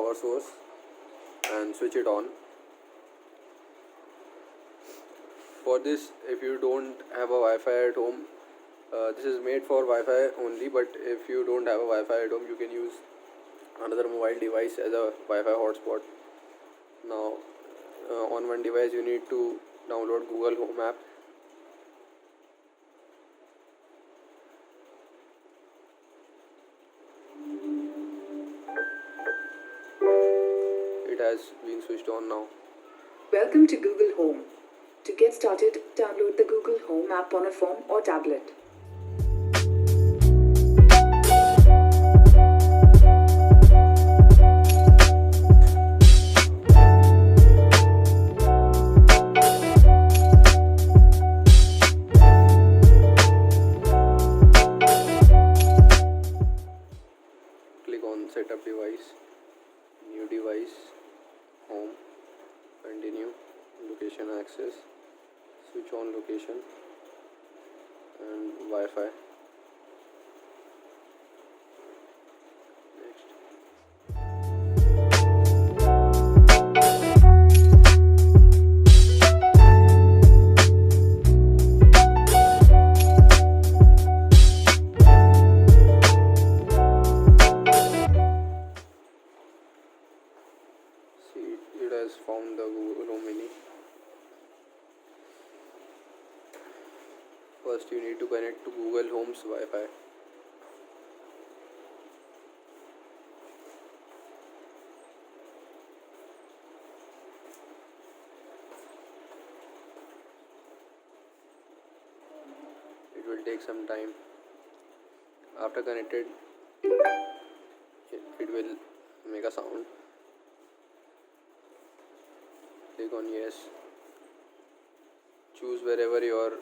power source and switch it on. For this, if you don't have a Wi-Fi at home, this is made for Wi-Fi only, but if you don't have a Wi-Fi at home, you can use another mobile device as a Wi-Fi hotspot. Now on one device you need to download Google Home app. It has been switched on now. Welcome to Google Home. To get started, download the Google Home app on a phone or tablet. Click on Setup Device, New Device, Home, Continue, Location Access, switch on location and Wi-Fi. Next. See, it has found the Google Home Mini. First you need to connect to Google Home's Wi-Fi. It will take some time. After connected, it will make a sound. Click on yes. Choose wherever your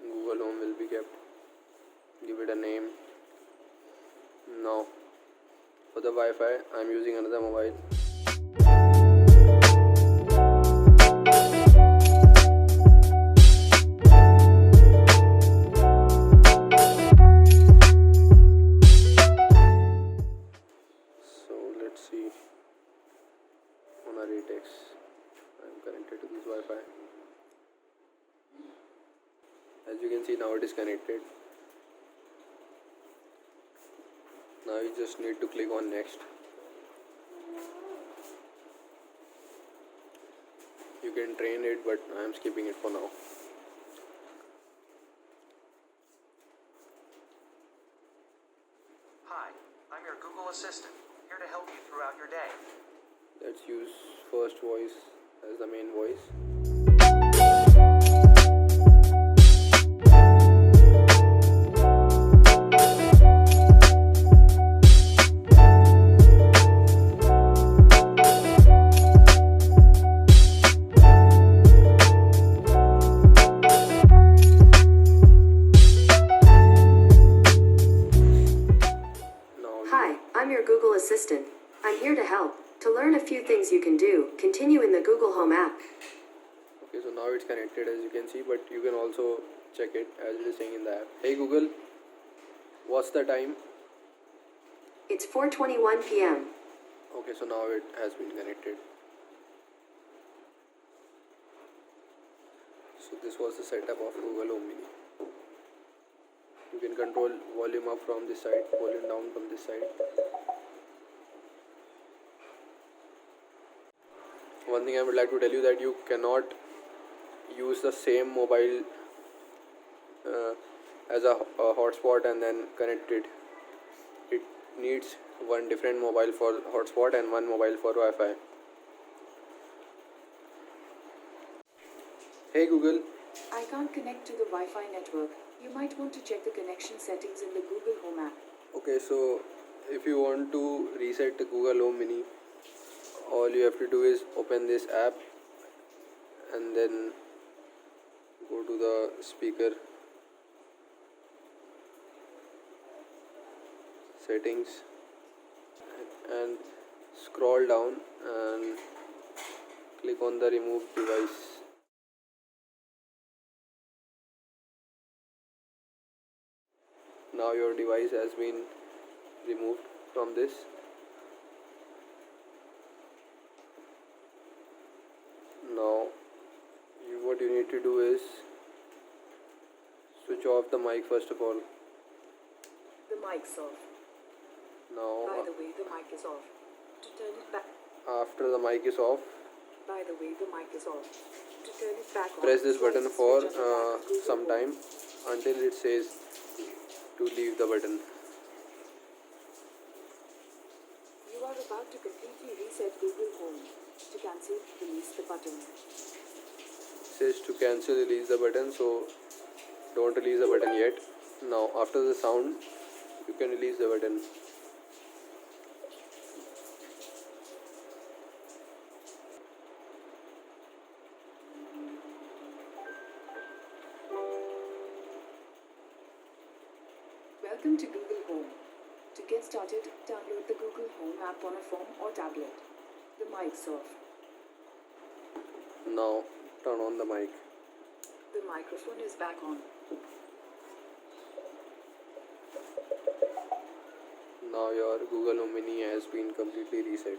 Google Home will be kept. Give it a name. Now for the Wi-Fi, I am using another mobile. So let's see. On a Retex, I am connected to this Wi-Fi. As you can see, now it is connected. Now you just need to click on next. You can train it, but I am skipping it for now. Hi, I'm your Google Assistant, here to help you throughout your day. Let's use first voice as the main voice. Hi, I'm your Google Assistant. I'm here to help. To learn a few things you can do, continue in the Google Home app. Okay, so now it's connected as you can see, but you can also check it as it is saying in the app. Hey Google, what's the time? It's 4:21 p.m. Okay, so now it has been connected. So this was the setup of Google Home Mini. You can control volume up from this side, volume down from this side. One thing I would like to tell you that you cannot use the same mobile as a hotspot and then connect it. It needs one different mobile for hotspot and one mobile for Wi-Fi. Hey Google, I can't connect to the Wi-Fi network. You might want to check the connection settings in the Google Home app. okay, so if you want to reset the Google Home Mini, all you have to do is open this app and then go to the speaker settings and scroll down and click on the remove device. Now your device has been removed from this. you need to do is switch off the mic first of all. The mic's off. Now By the way, the mic is off. To turn it back. after the mic is off, By the way, the mic is off. To turn it back on. press this button switch for on the back of Google some Home. time until it says to leave the button. You are about to completely reset Google Home. To cancel, release the button. Says to cancel, release the button, so don't release the button yet. Now after the sound you can release the button. Welcome to Google Home. To get started, download the Google Home app on a phone or tablet. The mic's off. Now turn on the mic. The microphone is back on. Now your Google Home Mini has been completely reset.